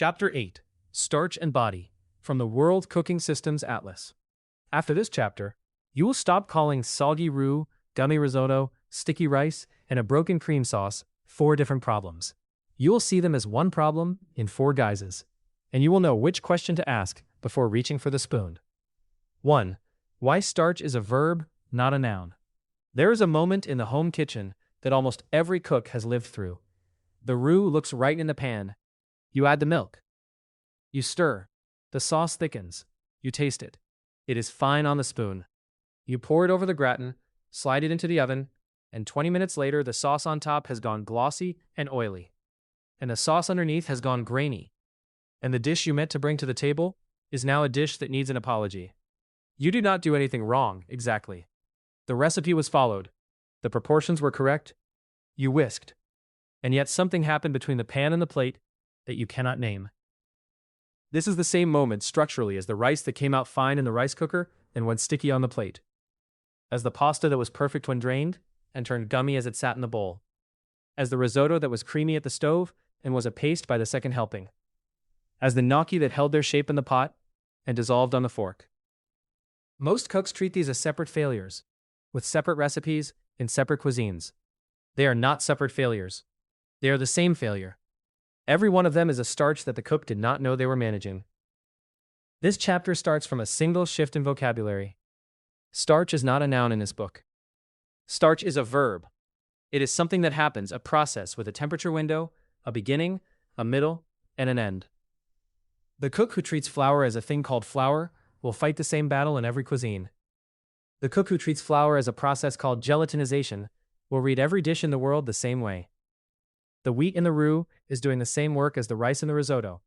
Chapter 8 Starch and Body from the World Cooking Systems Atlas. After this chapter, you will stop calling soggy roux, gummy risotto, sticky rice, and a broken cream sauce 4 different problems. You will see them as one problem in 4 guises, and you will know which question to ask before reaching for the spoon. 1. Why starch is a verb, not a noun. There is a moment in the home kitchen that almost every cook has lived through. The roux looks right in the pan. You add the milk. You stir. The sauce thickens. You taste it. It is fine on the spoon. You pour it over the gratin, slide it into the oven, and 20 minutes later the sauce on top has gone glossy and oily. And the sauce underneath has gone grainy. And the dish you meant to bring to the table is now a dish that needs an apology. You did not do anything wrong, exactly. The recipe was followed. The proportions were correct. You whisked. And yet something happened between the pan and the plate that you cannot name. This is the same moment structurally as the rice that came out fine in the rice cooker and went sticky on the plate. As the pasta that was perfect when drained and turned gummy as it sat in the bowl. As the risotto that was creamy at the stove and was a paste by the second helping. As the gnocchi that held their shape in the pot and dissolved on the fork. Most cooks treat these as separate failures, with separate recipes in separate cuisines. They are not separate failures. They are the same failure. Every one of them is a starch that the cook did not know they were managing. This chapter starts from a single shift in vocabulary. Starch is not a noun in this book. Starch is a verb. It is something that happens, a process with a temperature window, a beginning, a middle, and an end. The cook who treats flour as a thing called flour will fight the same battle in every cuisine. The cook who treats flour as a process called gelatinization will read every dish in the world the same way. The wheat in the roux is doing the same work as the rice in the risotto,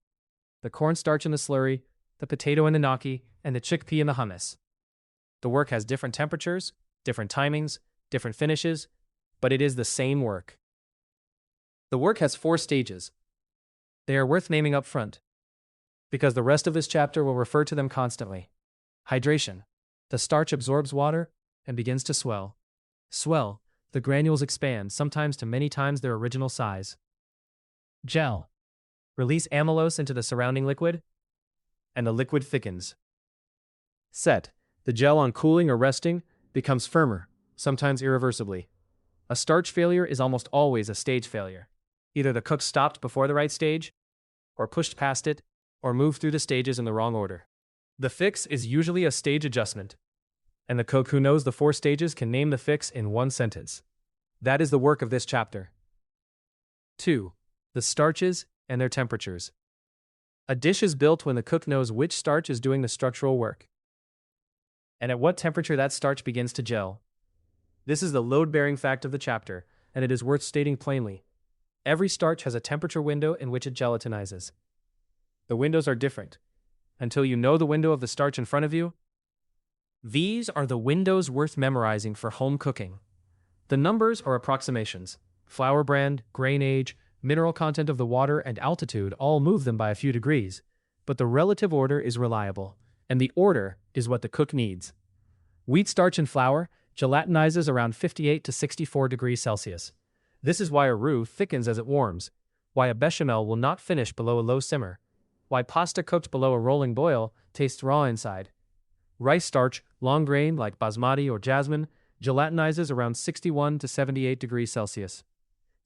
the cornstarch in the slurry, the potato in the gnocchi, and the chickpea in the hummus. The work has different temperatures, different timings, different finishes, but it is the same work. The work has 4 stages. They are worth naming up front, because the rest of this chapter will refer to them constantly. Hydration. The starch absorbs water and begins to swell. Swell. The granules expand, sometimes to many times their original size. Gel. Release amylose into the surrounding liquid, and the liquid thickens. Set. The gel on cooling or resting becomes firmer, sometimes irreversibly. A starch failure is almost always a stage failure. Either the cook stopped before the right stage, or pushed past it, or moved through the stages in the wrong order. The fix is usually a stage adjustment, and the cook who knows the 4 stages can name the fix in 1 sentence. That is the work of this chapter. 2. The starches and their temperatures. A dish is built when the cook knows which starch is doing the structural work, and at what temperature that starch begins to gel. This is the load-bearing fact of the chapter, and it is worth stating plainly. Every starch has a temperature window in which it gelatinizes. The windows are different, until you know the window of the starch in front of you. These are the windows worth memorizing for home cooking. The numbers are approximations. Flour brand, grain age, mineral content of the water, and altitude all move them by a few degrees, but the relative order is reliable, and the order is what the cook needs. Wheat starch and flour gelatinizes around 58 to 64 degrees Celsius. This is why a roux thickens as it warms, why a bechamel will not finish below a low simmer, why pasta cooked below a rolling boil tastes raw inside. Rice starch, long grain like basmati or jasmine, gelatinizes around 61 to 78 degrees Celsius.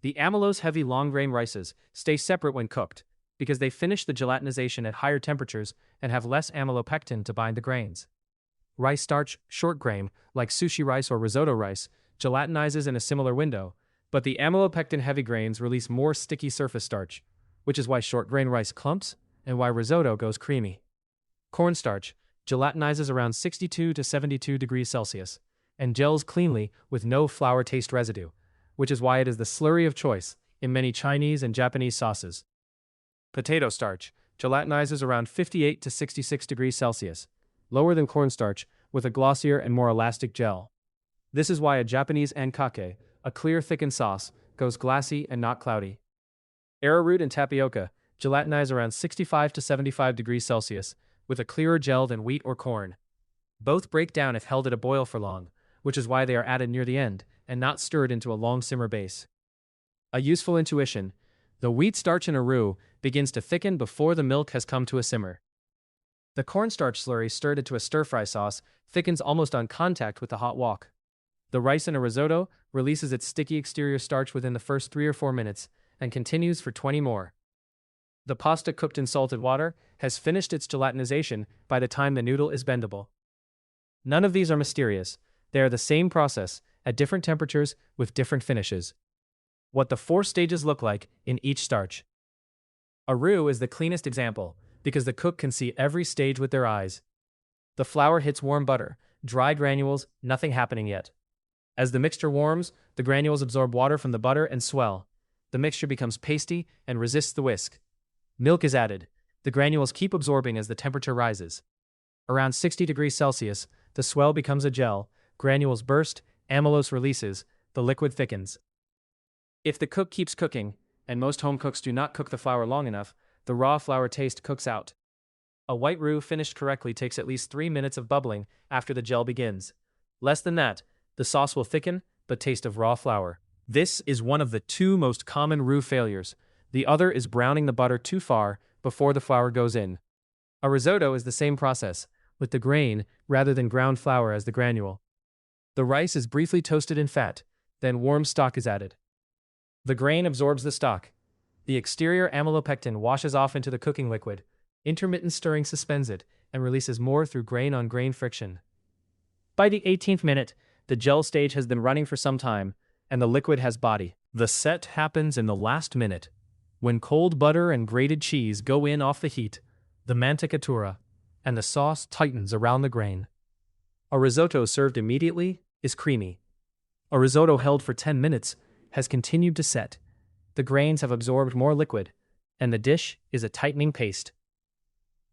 The amylose-heavy long-grain rices stay separate when cooked because they finish the gelatinization at higher temperatures and have less amylopectin to bind the grains. Rice starch, short grain, like sushi rice or risotto rice, gelatinizes in a similar window, but the amylopectin-heavy grains release more sticky surface starch, which is why short-grain rice clumps and why risotto goes creamy. Cornstarch gelatinizes around 62 to 72 degrees Celsius and gels cleanly with no flour taste residue, which is why it is the slurry of choice in many Chinese and Japanese sauces. Potato starch gelatinizes around 58 to 66 degrees Celsius, lower than cornstarch, with a glossier and more elastic gel. This is why a Japanese ankake, a clear thickened sauce, goes glassy and not cloudy. Arrowroot and tapioca gelatinize around 65 to 75 degrees Celsius, with a clearer gel than wheat or corn. Both break down if held at a boil for long, which is why they are added near the end and not stirred into a long simmer base. A useful intuition: The wheat starch in a roux begins to thicken before the milk has come to a simmer. The cornstarch slurry stirred into a stir-fry sauce thickens almost on contact with the hot wok. The rice in a risotto releases its sticky exterior starch within the first 3 or 4 minutes and continues for 20 more. The pasta cooked in salted water has finished its gelatinization by the time the noodle is bendable. None of these are mysterious. They are the same process, at different temperatures with different finishes. What the 4 stages look like in each starch. A roux is the cleanest example, because the cook can see every stage with their eyes. The flour hits warm butter, dry granules, nothing happening yet. As the mixture warms, the granules absorb water from the butter and swell. The mixture becomes pasty and resists the whisk. Milk is added. The granules keep absorbing as the temperature rises. Around 60 degrees Celsius, the swell becomes a gel, granules burst, amylose releases, the liquid thickens. If the cook keeps cooking, and most home cooks do not cook the flour long enough, the raw flour taste cooks out. A white roux finished correctly takes at least 3 minutes of bubbling after the gel begins. Less than that, the sauce will thicken, but taste of raw flour. This is one of the 2 most common roux failures. The other is browning the butter too far before the flour goes in. A risotto is the same process, with the grain rather than ground flour as the granule. The rice is briefly toasted in fat, then warm stock is added. The grain absorbs the stock. The exterior amylopectin washes off into the cooking liquid. Intermittent stirring suspends it and releases more through grain-on-grain friction. By the 18th minute, the gel stage has been running for some time, and the liquid has body. The set happens in the last minute. When cold butter and grated cheese go in off the heat, the mantecatura, and the sauce tightens around the grain. A risotto served immediately is creamy. A risotto held for 10 minutes has continued to set. The grains have absorbed more liquid, and the dish is a tightening paste.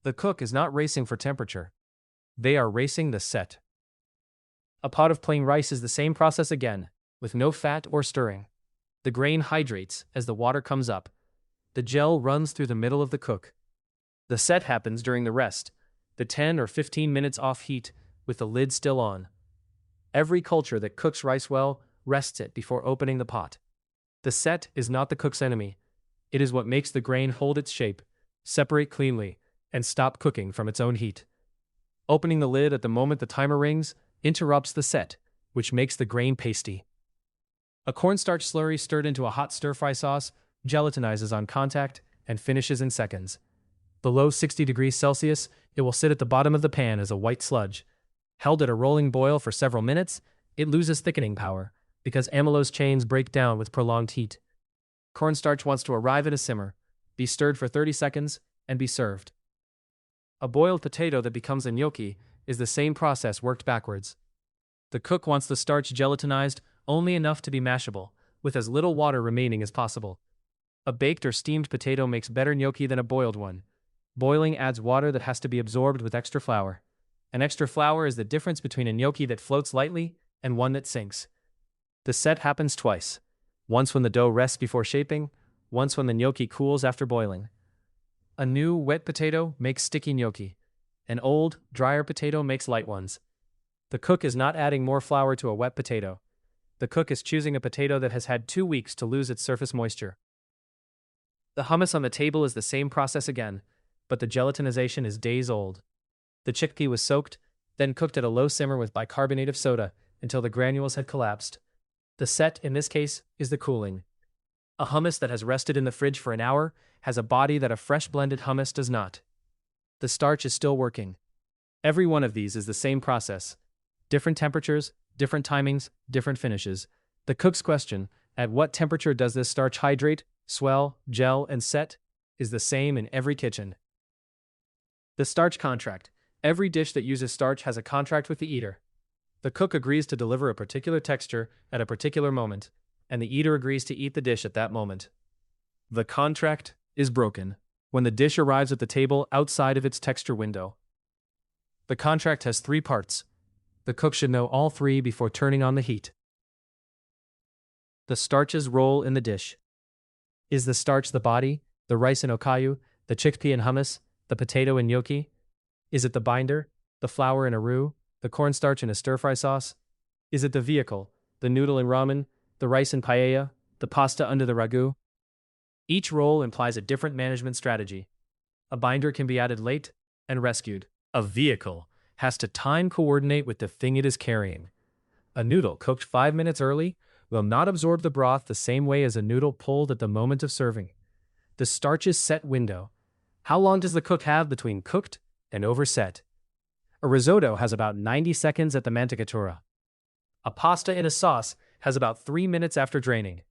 The cook is not racing for temperature. They are racing the set. A pot of plain rice is the same process again, with no fat or stirring. The grain hydrates as the water comes up. The gel runs through the middle of the cook. The set happens during the rest, the 10 or 15 minutes off heat with the lid still on. Every culture that cooks rice well rests it before opening the pot. The set is not the cook's enemy. It is what makes the grain hold its shape, separate cleanly, and stop cooking from its own heat. Opening the lid at the moment the timer rings interrupts the set, which makes the grain pasty. A cornstarch slurry stirred into a hot stir-fry sauce gelatinizes on contact and finishes in seconds. Below 60 degrees Celsius, it will sit at the bottom of the pan as a white sludge. Held at a rolling boil for several minutes, it loses thickening power, because amylose chains break down with prolonged heat. Cornstarch wants to arrive at a simmer, be stirred for 30 seconds, and be served. A boiled potato that becomes a gnocchi is the same process worked backwards. The cook wants the starch gelatinized only enough to be mashable, with as little water remaining as possible. A baked or steamed potato makes better gnocchi than a boiled one. Boiling adds water that has to be absorbed with extra flour. An extra flour is the difference between a gnocchi that floats lightly and one that sinks. The set happens twice. Once when the dough rests before shaping, once when the gnocchi cools after boiling. A new, wet potato makes sticky gnocchi. An old, drier potato makes light ones. The cook is not adding more flour to a wet potato. The cook is choosing a potato that has had 2 weeks to lose its surface moisture. The hummus on the table is the same process again, but the gelatinization is days old. The chickpea was soaked, then cooked at a low simmer with bicarbonate of soda until the granules had collapsed. The set, in this case, is the cooling. A hummus that has rested in the fridge for an hour has a body that a fresh blended hummus does not. The starch is still working. Every one of these is the same process. Different temperatures, different timings, different finishes. The cook's question, at what temperature does this starch hydrate, swell, gel, and set, is the same in every kitchen. The starch contract. Every dish that uses starch has a contract with the eater. The cook agrees to deliver a particular texture at a particular moment, and the eater agrees to eat the dish at that moment. The contract is broken when the dish arrives at the table outside of its texture window. The contract has 3 parts. The cook should know all 3 before turning on the heat. The starch's role in the dish. Is the starch the body, the rice in okayu, the chickpea in hummus, the potato in gnocchi? Is it the binder, the flour in a roux, the cornstarch in a stir-fry sauce? Is it the vehicle, the noodle in ramen, the rice in paella, the pasta under the ragu? Each role implies a different management strategy. A binder can be added late and rescued. A vehicle has to time coordinate with the thing it is carrying. A noodle cooked 5 minutes early will not absorb the broth the same way as a noodle pulled at the moment of serving. The starch's set window. How long does the cook have between cooked and overset? A risotto has about 90 seconds at the mantecatura. A pasta in a sauce has about 3 minutes after draining.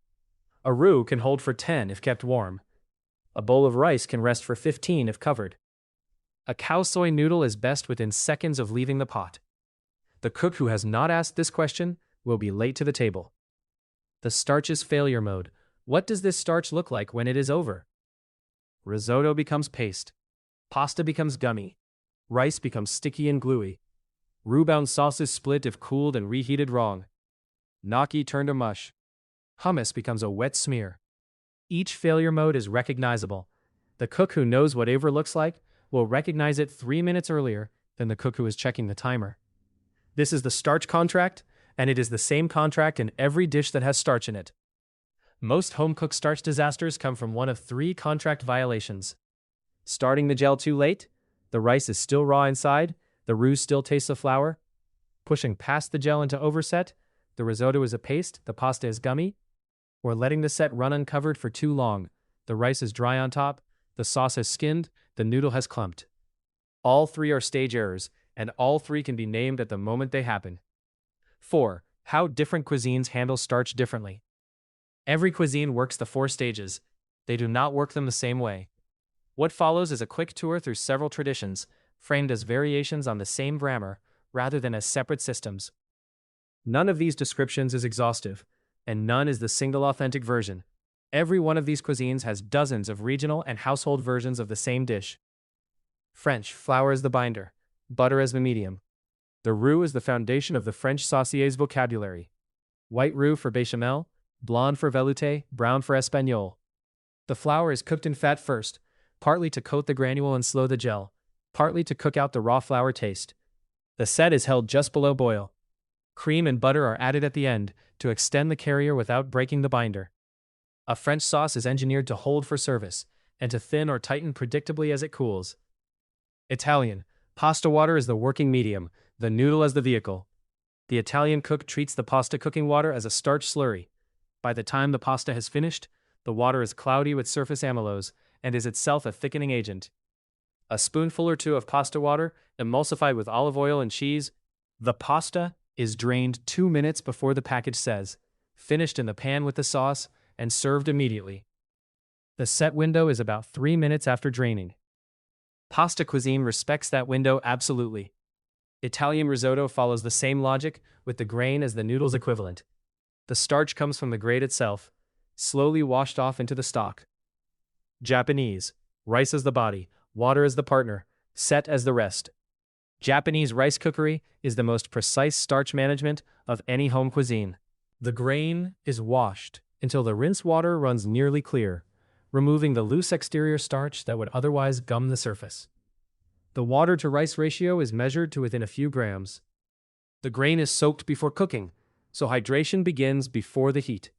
A roux can hold for 10 if kept warm. A bowl of rice can rest for 15 if covered. A cow soy noodle is best within seconds of leaving the pot. The cook who has not asked this question will be late to the table. The starch's failure mode. What does this starch look like when it is over? Risotto becomes paste. Pasta becomes gummy. Rice becomes sticky and gluey. Roux-bound sauces split if cooled and reheated wrong. Gnocchi turned to mush. Hummus becomes a wet smear. Each failure mode is recognizable. The cook who knows what over looks like will recognize it 3 minutes earlier than the cook who is checking the timer. This is the starch contract, and it is the same contract in every dish that has starch in it. Most home-cooked starch disasters come from one of 3 contract violations. Starting the gel too late, the rice is still raw inside, the roux still tastes of flour. Pushing past the gel into overset, the risotto is a paste, the pasta is gummy. Or letting the set run uncovered for too long, the rice is dry on top, the sauce has skinned, the noodle has clumped. All 3 are stage errors, and all 3 can be named at the moment they happen. 4. How different cuisines handle starch differently. Every cuisine works the 4 stages. They do not work them the same way. What follows is a quick tour through several traditions, framed as variations on the same grammar, rather than as separate systems. None of these descriptions is exhaustive, and none is the single authentic version. Every one of these cuisines has dozens of regional and household versions of the same dish. French, flour as the binder, butter as the medium. The roux is the foundation of the French saucier's vocabulary. White roux for béchamel, blonde for velouté, brown for espagnole. The flour is cooked in fat first, partly to coat the granule and slow the gel, partly to cook out the raw flour taste. The set is held just below boil. Cream and butter are added at the end to extend the carrier without breaking the binder. A French sauce is engineered to hold for service and to thin or tighten predictably as it cools. Italian, pasta water is the working medium, the noodle as the vehicle. The Italian cook treats the pasta cooking water as a starch slurry. By the time the pasta has finished, the water is cloudy with surface amylose and is itself a thickening agent. A spoonful or 2 of pasta water, emulsified with olive oil and cheese. The pasta is drained 2 minutes before the package says, finished in the pan with the sauce, and served immediately. The set window is about 3 minutes after draining. Pasta cuisine respects that window absolutely. Italian risotto follows the same logic, with the grain as the noodle's equivalent. The starch comes from the grate itself, slowly washed off into the stock. Japanese, rice as the body, water as the partner, set as the rest. Japanese rice cookery is the most precise starch management of any home cuisine. The grain is washed until the rinse water runs nearly clear, removing the loose exterior starch that would otherwise gum the surface. The water to rice ratio is measured to within a few grams. The grain is soaked before cooking, so hydration begins before the heat.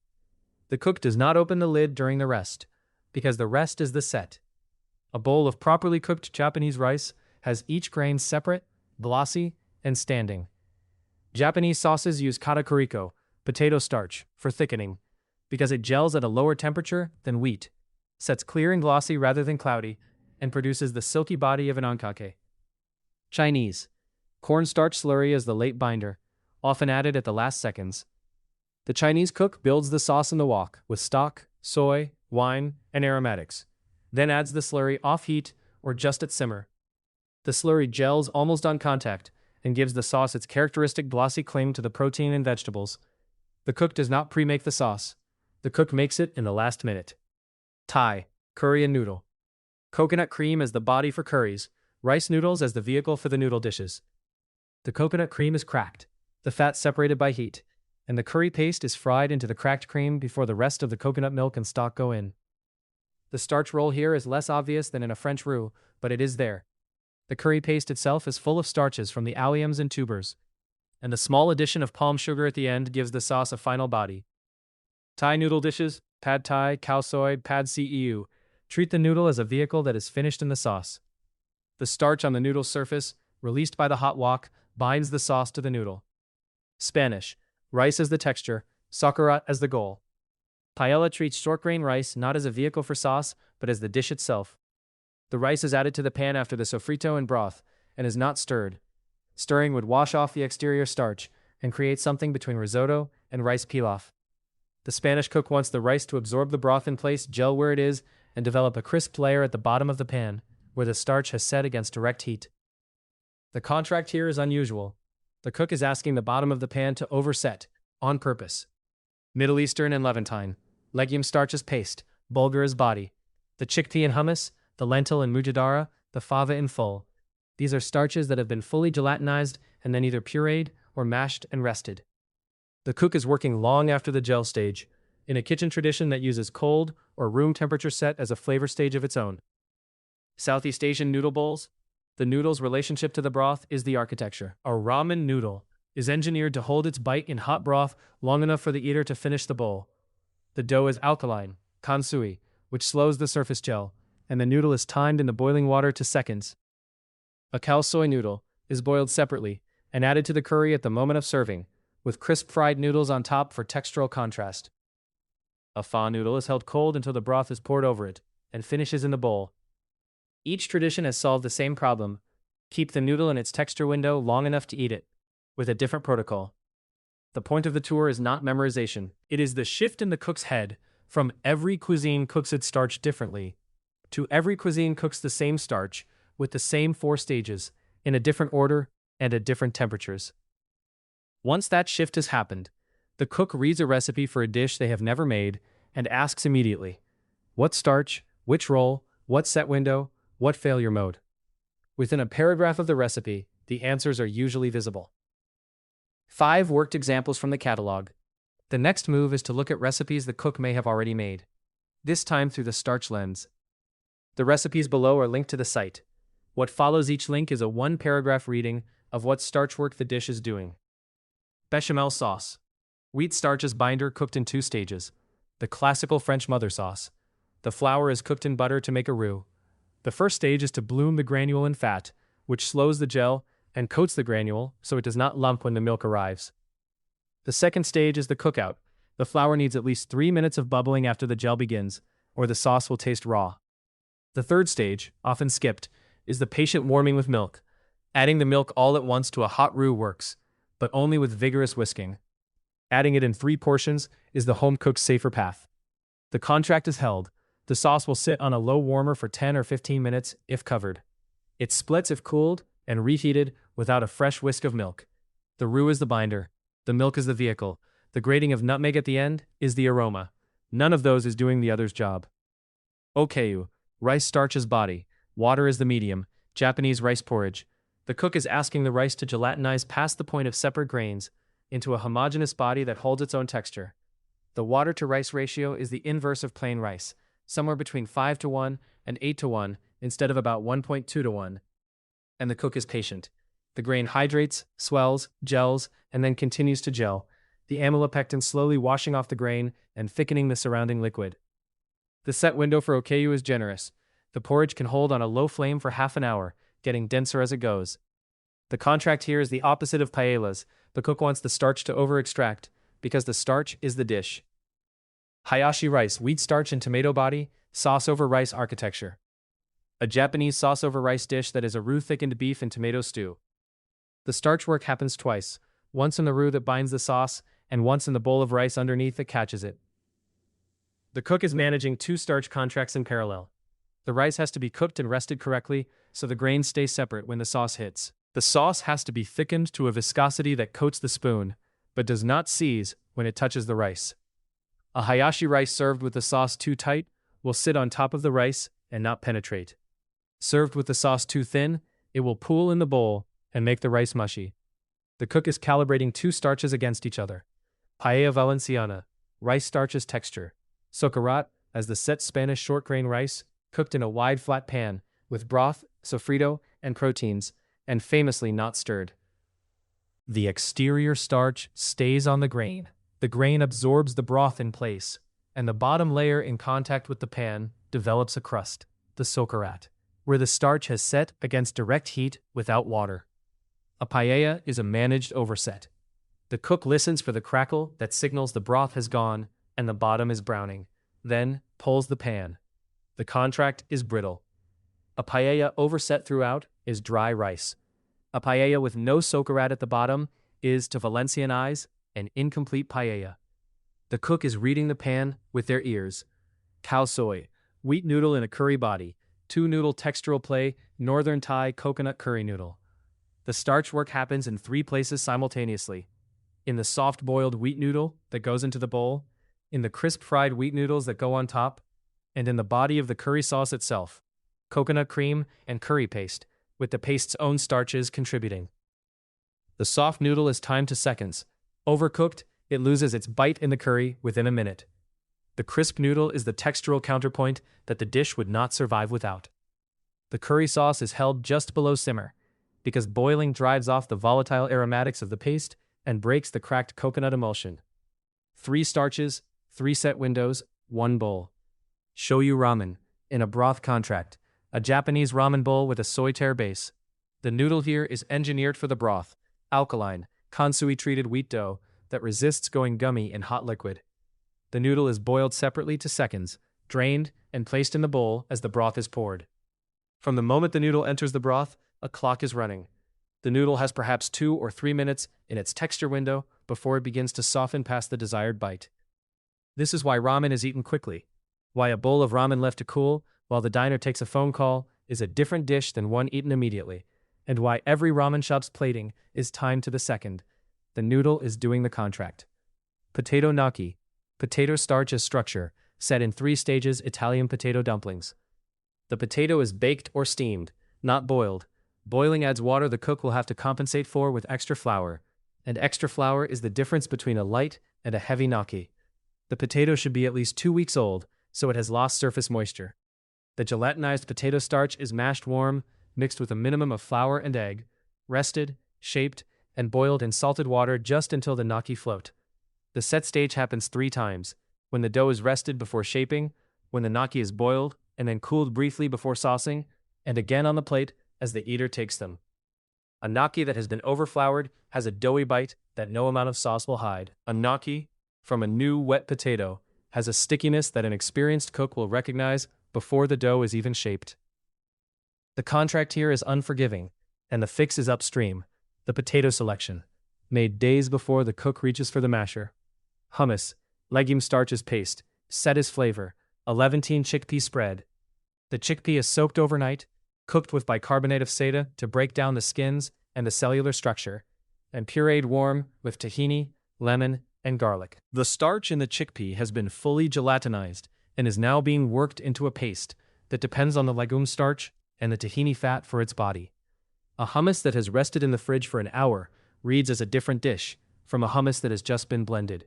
The cook does not open the lid during the rest, because the rest is the set. A bowl of properly cooked Japanese rice has each grain separate, glossy, and standing. Japanese sauces use katakuriko, potato starch, for thickening, because it gels at a lower temperature than wheat, sets clear and glossy rather than cloudy, and produces the silky body of an onkake. Chinese. Cornstarch slurry is the late binder, often added at the last seconds. The Chinese cook builds the sauce in the wok with stock, soy, wine, and aromatics, then adds the slurry off heat or just at simmer. The slurry gels almost on contact and gives the sauce its characteristic glossy cling to the protein and vegetables. The cook does not pre-make the sauce. The cook makes it in the last minute. Thai, curry and noodle. Coconut cream as the body for curries, rice noodles as the vehicle for the noodle dishes. The coconut cream is cracked, the fat separated by heat, and the curry paste is fried into the cracked cream before the rest of the coconut milk and stock go in. The starch role here is less obvious than in a French roux, but it is there. The curry paste itself is full of starches from the alliums and tubers, and the small addition of palm sugar at the end gives the sauce a final body. Thai noodle dishes. pad thai, khao soi, pad see ew. Treat the noodle as a vehicle that is finished in the sauce. The starch on the noodle's surface, released by the hot wok, binds the sauce to the noodle. Spanish. Rice as the texture, sauerkraut as the goal. Paella treats short grain rice not as a vehicle for sauce, but as the dish itself. The rice is added to the pan after the sofrito and broth, and is not stirred. Stirring would wash off the exterior starch and create something between risotto and rice pilaf. The Spanish cook wants the rice to absorb the broth in place, gel where it is, and develop a crisp layer at the bottom of the pan, where the starch has set against direct heat. The contract here is unusual. The cook is asking the bottom of the pan to overset, on purpose. Middle Eastern and Levantine. Legume starch as paste, bulgur as body. The chickpea and hummus, the lentil and mujadara, the fava in full. These are starches that have been fully gelatinized and then either pureed or mashed and rested. The cook is working long after the gel stage, in a kitchen tradition that uses cold or room temperature set as a flavor stage of its own. Southeast Asian noodle bowls. The noodle's relationship to the broth is the architecture. A ramen noodle is engineered to hold its bite in hot broth long enough for the eater to finish the bowl. The dough is alkaline, kansui, which slows the surface gel, and the noodle is timed in the boiling water to seconds. A khao soi noodle is boiled separately and added to the curry at the moment of serving, with crisp fried noodles on top for textural contrast. A pho noodle is held cold until the broth is poured over it and finishes in the bowl. Each tradition has solved the same problem: keep the noodle in its texture window long enough to eat it, with a different protocol. The point of the tour is not memorization. It is the shift in the cook's head from every cuisine cooks its starch differently to every cuisine cooks the same starch with the same 4 stages, in a different order and at different temperatures. Once that shift has happened, the cook reads a recipe for a dish they have never made and asks immediately, what starch, which roll, what set window, what failure mode? Within a paragraph of the recipe, the answers are usually visible. 5 worked examples from the catalog. The next move is to look at recipes the cook may have already made, this time through the starch lens. The recipes below are linked to the site. What follows each link is a 1-paragraph reading of what starch work the dish is doing. Bechamel sauce. Wheat starch is binder cooked in 2 stages. The classical French mother sauce. The flour is cooked in butter to make a roux. The first stage is to bloom the granule in fat, which slows the gel and coats the granule so it does not lump when the milk arrives. The second stage is the cookout. The flour needs at least 3 minutes of bubbling after the gel begins, or the sauce will taste raw. The third stage, often skipped, is the patient warming with milk. Adding the milk all at once to a hot roux works, but only with vigorous whisking. Adding it in 3 portions is the home-cooked safer path. The contract is held. The sauce will sit on a low warmer for 10 or 15 minutes if covered. It splits if cooled and reheated without a fresh whisk of milk. The roux is the binder. The milk is the vehicle. The grating of nutmeg at the end is the aroma. None of those is doing the other's job. Okayu. Rice starch is body. Water is the medium. Japanese rice porridge. The cook is asking the rice to gelatinize past the point of separate grains into a homogeneous body that holds its own texture. The water-to-rice ratio is the inverse of plain rice, somewhere between 5:1 and 8:1 instead of about 1.2:1. And the cook is patient. The grain hydrates, swells, gels, and then continues to gel, the amylopectin slowly washing off the grain and thickening the surrounding liquid. The set window for okayu is generous. The porridge can hold on a low flame for half an hour, getting denser as it goes. The contract here is the opposite of paellas. The cook wants the starch to over-extract, because the starch is the dish. Hayashi rice, wheat starch and tomato body, sauce over rice architecture. A Japanese sauce over rice dish that is a roux-thickened beef and tomato stew. The starch work happens twice, once in the roux that binds the sauce, and once in the bowl of rice underneath that catches it. The cook is managing 2 starch contracts in parallel. The rice has to be cooked and rested correctly, so the grains stay separate when the sauce hits. The sauce has to be thickened to a viscosity that coats the spoon, but does not seize when it touches the rice. A hayashi rice served with the sauce too tight will sit on top of the rice and not penetrate. Served with the sauce too thin, it will pool in the bowl and make the rice mushy. The cook is calibrating 2 starches against each other. Paella Valenciana, rice starches texture. Sauerkraut, as the set Spanish short grain rice, cooked in a wide flat pan, with broth, sofrito, and proteins, and famously not stirred. The exterior starch stays on the grain. The grain absorbs the broth in place. and the bottom layer in contact with the pan develops a crust, the socarat, where the starch has set against direct heat without water. A paella is a managed overset. The cook listens for the crackle that signals the broth has gone and the bottom is browning, then pulls the pan. The contract is brittle. A paella overset throughout is dry rice. A paella with no socarat at the bottom is, to Valencianize, an incomplete paella. The cook is reading the pan with their ears. Khao soi, wheat noodle in a curry body, 2-noodle textural play, northern Thai coconut curry noodle. The starch work happens in 3 places simultaneously. In the soft-boiled wheat noodle that goes into the bowl, in the crisp-fried wheat noodles that go on top, and in the body of the curry sauce itself, coconut cream and curry paste, with the paste's own starches contributing. The soft noodle is timed to seconds. Overcooked, it loses its bite in the curry within a minute. The crisp noodle is the textural counterpoint that the dish would not survive without. The curry sauce is held just below simmer, because boiling drives off the volatile aromatics of the paste and breaks the cracked coconut emulsion. 3 starches, 3 set windows, 1 bowl. Shoyu ramen, in a broth contract, a Japanese ramen bowl with a soy-tear base. The noodle here is engineered for the broth, alkaline, kansui-treated wheat dough that resists going gummy in hot liquid. The noodle is boiled separately to seconds, drained, and placed in the bowl as the broth is poured. From the moment the noodle enters the broth, a clock is running. The noodle has perhaps 2 or 3 minutes in its texture window before it begins to soften past the desired bite. This is why ramen is eaten quickly. Why a bowl of ramen left to cool while the diner takes a phone call is a different dish than one eaten immediately, and why every ramen shop's plating is timed to the second. The noodle is doing the contract. Potato gnocchi, potato starch as structure, set in 3 stages Italian potato dumplings. The potato is baked or steamed, not boiled. Boiling adds water the cook will have to compensate for with extra flour, and extra flour is the difference between a light and a heavy gnocchi. The potato should be at least 2 weeks old, so it has lost surface moisture. The gelatinized potato starch is mashed warm, mixed with a minimum of flour and egg, rested, shaped, and boiled in salted water just until the gnocchi float. The set stage happens 3 times: when the dough is rested before shaping, when the gnocchi is boiled and then cooled briefly before saucing, and again on the plate as the eater takes them. A gnocchi that has been overfloured has a doughy bite that no amount of sauce will hide. A gnocchi from a new wet potato has a stickiness that an experienced cook will recognize before the dough is even shaped. The contract here is unforgiving, and the fix is upstream, the potato selection, made days before the cook reaches for the masher. Hummus, legume starch as paste, set as flavor, a Levantine chickpea spread. The chickpea is soaked overnight, cooked with bicarbonate of soda to break down the skins and the cellular structure, and pureed warm with tahini, lemon, and garlic. The starch in the chickpea has been fully gelatinized and is now being worked into a paste that depends on the legume starch and the tahini fat for its body. A hummus that has rested in the fridge for an hour reads as a different dish from a hummus that has just been blended.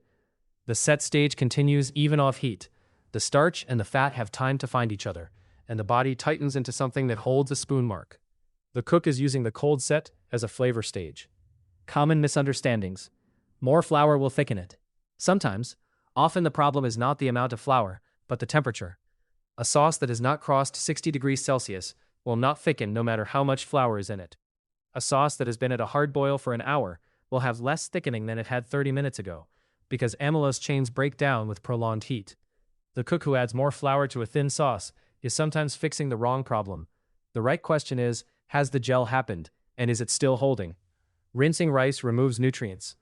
The set stage continues even off heat. The starch and the fat have time to find each other, and the body tightens into something that holds a spoon mark. The cook is using the cold set as a flavor stage. Common misunderstandings. More flour will thicken it. Sometimes, often the problem is not the amount of flour, but the temperature. A sauce that has not crossed 60 degrees Celsius will not thicken no matter how much flour is in it. A sauce that has been at a hard boil for an hour will have less thickening than it had 30 minutes ago, because amylose chains break down with prolonged heat. The cook who adds more flour to a thin sauce is sometimes fixing the wrong problem. The right question is, has the gel happened, and is it still holding? Rinsing rice removes nutrients.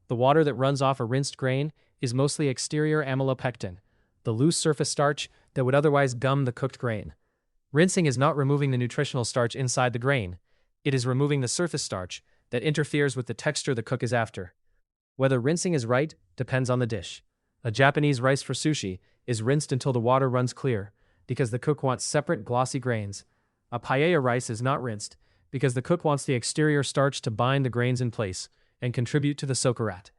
The water that runs off a rinsed grain is mostly exterior amylopectin, the loose surface starch that would otherwise gum the cooked grain. Rinsing is not removing the nutritional starch inside the grain. It is removing the surface starch that interferes with the texture the cook is after. Whether rinsing is right depends on the dish. A Japanese rice for sushi is rinsed until the water runs clear, because the cook wants separate glossy grains. A paella rice is not rinsed, because the cook wants the exterior starch to bind the grains in place and contribute to the socarat.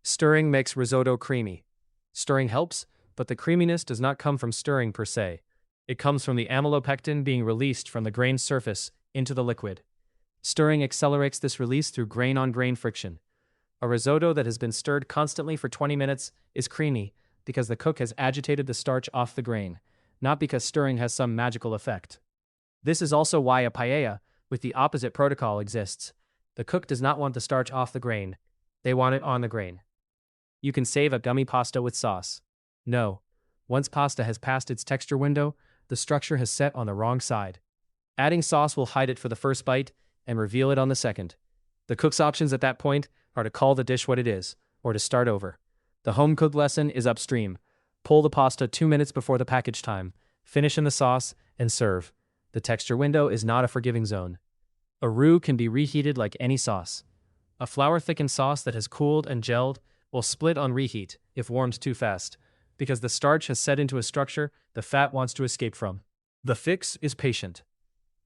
Stirring makes risotto creamy. Stirring helps, but the creaminess does not come from stirring per se. It comes from the amylopectin being released from the grain's surface into the liquid. Stirring accelerates this release through grain-on-grain friction. A risotto that has been stirred constantly for 20 minutes is creamy, because the cook has agitated the starch off the grain, not because stirring has some magical effect. This is also why a paella, with the opposite protocol, exists. The cook does not want the starch off the grain, they want it on the grain. You can save a gummy pasta with sauce. No. Once pasta has passed its texture window, the structure has set on the wrong side. Adding sauce will hide it for the first bite and reveal it on the second. The cook's options at that point are to call the dish what it is, or to start over. The home-cooked lesson is upstream. Pull the pasta 2 minutes before the package time, finish in the sauce, and serve. The texture window is not a forgiving zone. A roux can be reheated like any sauce. A flour-thickened sauce that has cooled and gelled will split on reheat if warmed too fast, because the starch has set into a structure the fat wants to escape from. The fix is patient.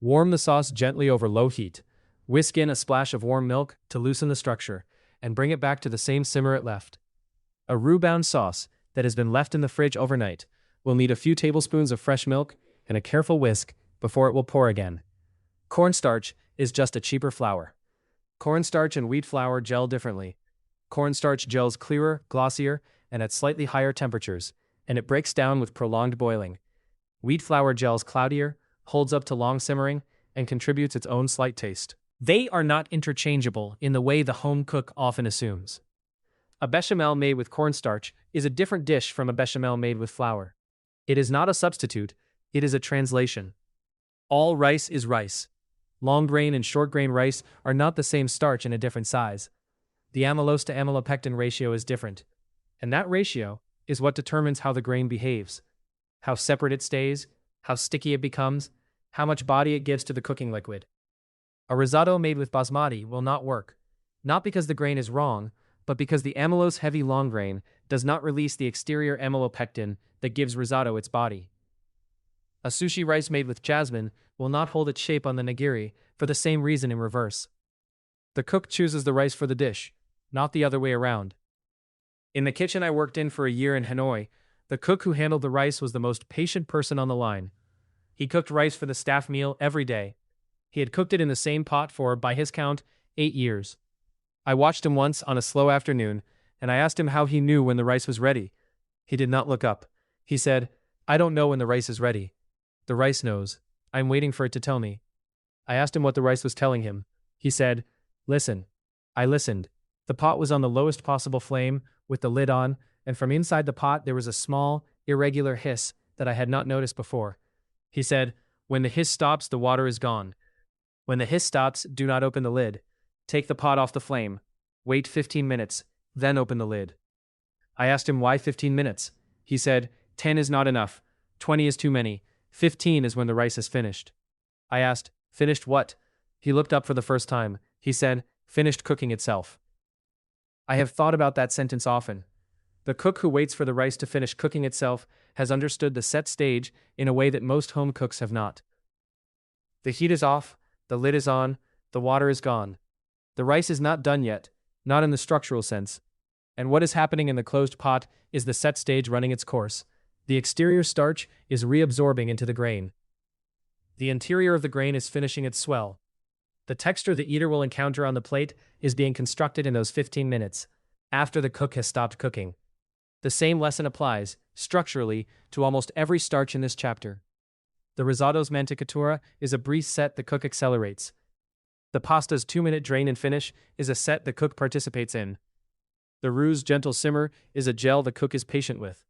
Warm the sauce gently over low heat. Whisk in a splash of warm milk to loosen the structure, and bring it back to the same simmer it left. A roux-bound sauce that has been left in the fridge overnight will need a few tablespoons of fresh milk and a careful whisk before it will pour again. Cornstarch is just a cheaper flour. Cornstarch and wheat flour gel differently. Cornstarch gels clearer, glossier, and at slightly higher temperatures, and it breaks down with prolonged boiling. Wheat flour gels cloudier, holds up to long simmering, and contributes its own slight taste. They are not interchangeable in the way the home cook often assumes. A bechamel made with cornstarch is a different dish from a bechamel made with flour. It is not a substitute, it is a translation. All rice is rice. Long grain and short grain rice are not the same starch in a different size. The amylose to amylopectin ratio is different, and that ratio is what determines how the grain behaves, how separate it stays, how sticky it becomes, how much body it gives to the cooking liquid. A risotto made with basmati will not work, not because the grain is wrong, but because the amylose-heavy long grain does not release the exterior amylopectin that gives risotto its body. A sushi rice made with jasmine will not hold its shape on the nigiri for the same reason in reverse. The cook chooses the rice for the dish, not the other way around. In the kitchen I worked in for a year in Hanoi, the cook who handled the rice was the most patient person on the line. He cooked rice for the staff meal every day. He had cooked it in the same pot for, by his count, 8 years. I watched him once on a slow afternoon, and I asked him how he knew when the rice was ready. He did not look up. He said, "I don't know when the rice is ready. The rice knows. I'm waiting for it to tell me." I asked him what the rice was telling him. He said, "Listen." I listened. The pot was on the lowest possible flame, with the lid on, and from inside the pot there was a small, irregular hiss that I had not noticed before. He said, "When the hiss stops, the water is gone. When the hiss stops, do not open the lid. Take the pot off the flame. Wait 15 minutes, then open the lid." I asked him why 15 minutes. He said, 10 is not enough. 20 is too many. 15 is when the rice is finished. I asked, "Finished what?" He looked up for the first time. He said, "Finished cooking itself." I have thought about that sentence often. The cook who waits for the rice to finish cooking itself has understood the set stage in a way that most home cooks have not. The heat is off, the lid is on, the water is gone. The rice is not done yet, not in the structural sense. And what is happening in the closed pot is the set stage running its course. The exterior starch is reabsorbing into the grain. The interior of the grain is finishing its swell. The texture the eater will encounter on the plate is being constructed in those 15 minutes, after the cook has stopped cooking. The same lesson applies, structurally, to almost every starch in this chapter. The risotto's mantecatura is a brief set the cook accelerates. The pasta's 2-minute drain and finish is a set the cook participates in. The roux's gentle simmer is a gel the cook is patient with.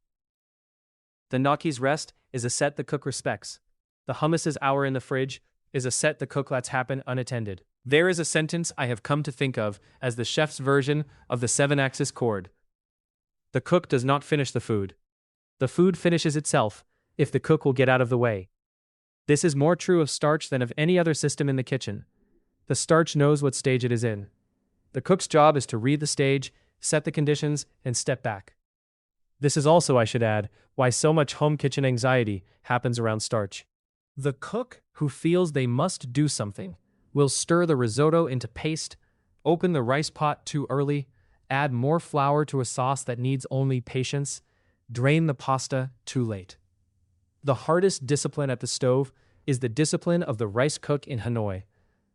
The gnocchi's rest is a set the cook respects. The hummus's hour in the fridge is a set the cook lets happen unattended. There is a sentence I have come to think of as the chef's version of the 7-axis chord. The cook does not finish the food. The food finishes itself, if the cook will get out of the way. This is more true of starch than of any other system in the kitchen. The starch knows what stage it is in. The cook's job is to read the stage, set the conditions, and step back. This is also, I should add, why so much home kitchen anxiety happens around starch. The cook who feels they must do something will stir the risotto into paste, open the rice pot too early, add more flour to a sauce that needs only patience, drain the pasta too late. The hardest discipline at the stove is the discipline of the rice cook in Hanoi.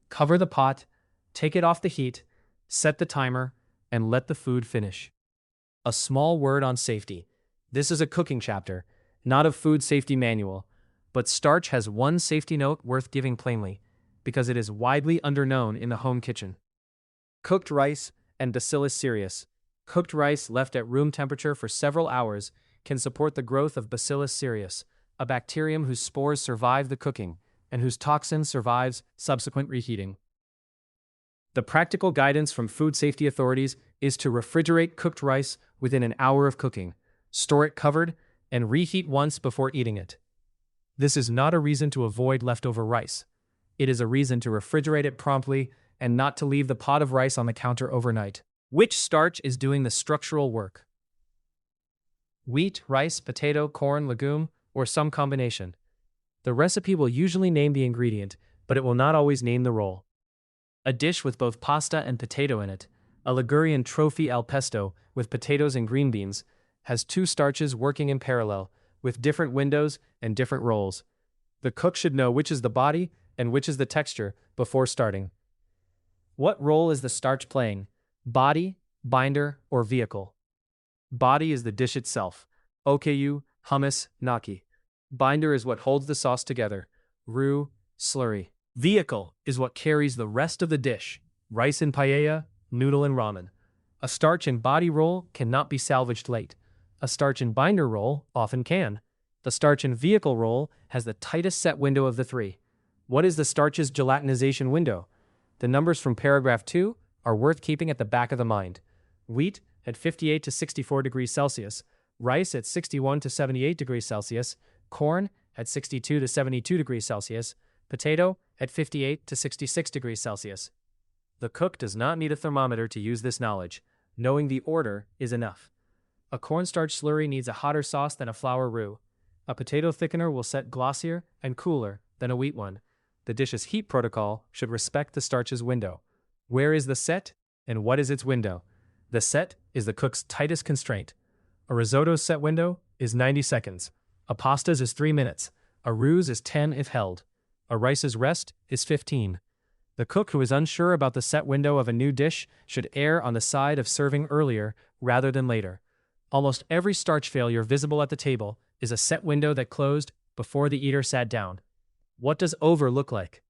Cover the pot, take it off the heat, set the timer, and let the food finish. A small word on safety. This is a cooking chapter, not a food safety manual, but starch has one safety note worth giving plainly, because it is widely underknown in the home kitchen. Cooked rice and Bacillus cereus. Cooked rice left at room temperature for several hours can support the growth of Bacillus cereus, a bacterium whose spores survive the cooking and whose toxin survives subsequent reheating. The practical guidance from food safety authorities is to refrigerate cooked rice within an hour of cooking, store it covered, and reheat once before eating it. This is not a reason to avoid leftover rice. It is a reason to refrigerate it promptly and not to leave the pot of rice on the counter overnight. Which starch is doing the structural work? Wheat, rice, potato, corn, legume, or some combination. The recipe will usually name the ingredient, but it will not always name the role. A dish with both pasta and potato in it, a Ligurian trophy al pesto with potatoes and green beans, has two starches working in parallel, with different windows and different roles. The cook should know which is the body and which is the texture before starting. What role is the starch playing? Body, binder, or vehicle? Body is the dish itself. Okayu, hummus, gnocchi. Binder is what holds the sauce together. Roux, slurry. Vehicle is what carries the rest of the dish. Rice and paella, noodle and ramen. A starch and body roll cannot be salvaged late. A starch and binder roll often can. The starch and vehicle roll has the tightest set window of the three. What is the starch's gelatinization window? The numbers from paragraph 2 are worth keeping at the back of the mind. Wheat at 58 to 64 degrees Celsius, rice at 61 to 78 degrees Celsius, corn at 62 to 72 degrees Celsius, potato at 58 to 66 degrees Celsius. The cook does not need a thermometer to use this knowledge. Knowing the order is enough. A cornstarch slurry needs a hotter sauce than a flour roux. A potato thickener will set glossier and cooler than a wheat one. The dish's heat protocol should respect the starch's window. Where is the set, and what is its window? The set is the cook's tightest constraint. A risotto's set window is 90 seconds. A pasta's is 3 minutes. A roux is 10 if held. A rice's rest is 15. The cook who is unsure about the set window of a new dish should err on the side of serving earlier rather than later. Almost every starch failure visible at the table is a set window that closed before the eater sat down. What does over look like?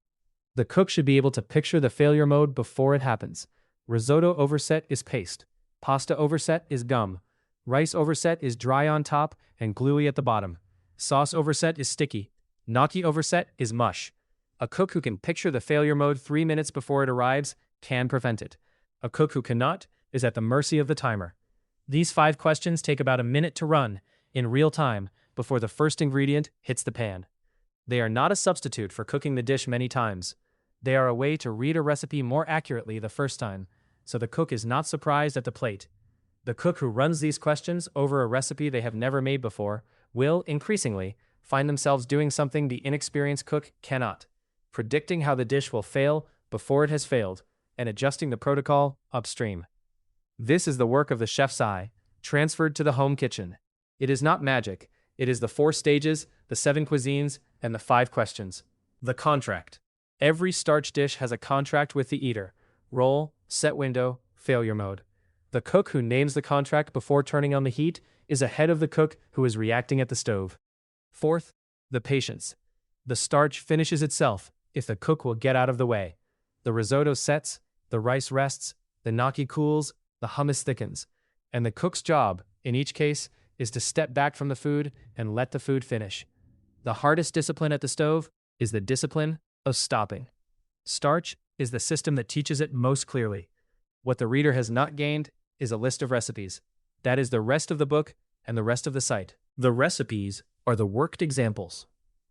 The cook should be able to picture the failure mode before it happens. Risotto overset is paste. Pasta overset is gum. Rice overset is dry on top and gluey at the bottom. Sauce overset is sticky. Gnocchi overset is mush. A cook who can picture the failure mode 3 minutes before it arrives can prevent it. A cook who cannot is at the mercy of the timer. These 5 questions take about a minute to run, in real time, before the first ingredient hits the pan. They are not a substitute for cooking the dish many times. They are a way to read a recipe more accurately the first time, so the cook is not surprised at the plate. The cook who runs these questions over a recipe they have never made before will, increasingly, find themselves doing something the inexperienced cook cannot: predicting how the dish will fail before it has failed, and adjusting the protocol upstream. This is the work of the chef's eye, transferred to the home kitchen. It is not magic. It is the 4 stages, the 7 cuisines, and the 5 questions. The contract. Every starch dish has a contract with the eater: roll, set window, failure mode. The cook who names the contract before turning on the heat is ahead of the cook who is reacting at the stove. Fourth, the patience. The starch finishes itself if the cook will get out of the way. The risotto sets, the rice rests, the gnocchi cools, the hummus thickens, and the cook's job, in each case, is to step back from the food and let the food finish. The hardest discipline at the stove is the discipline of stopping. Starch is the system that teaches it most clearly. What the reader has not gained is a list of recipes. That is the rest of the book and the rest of the site. The recipes are the worked examples.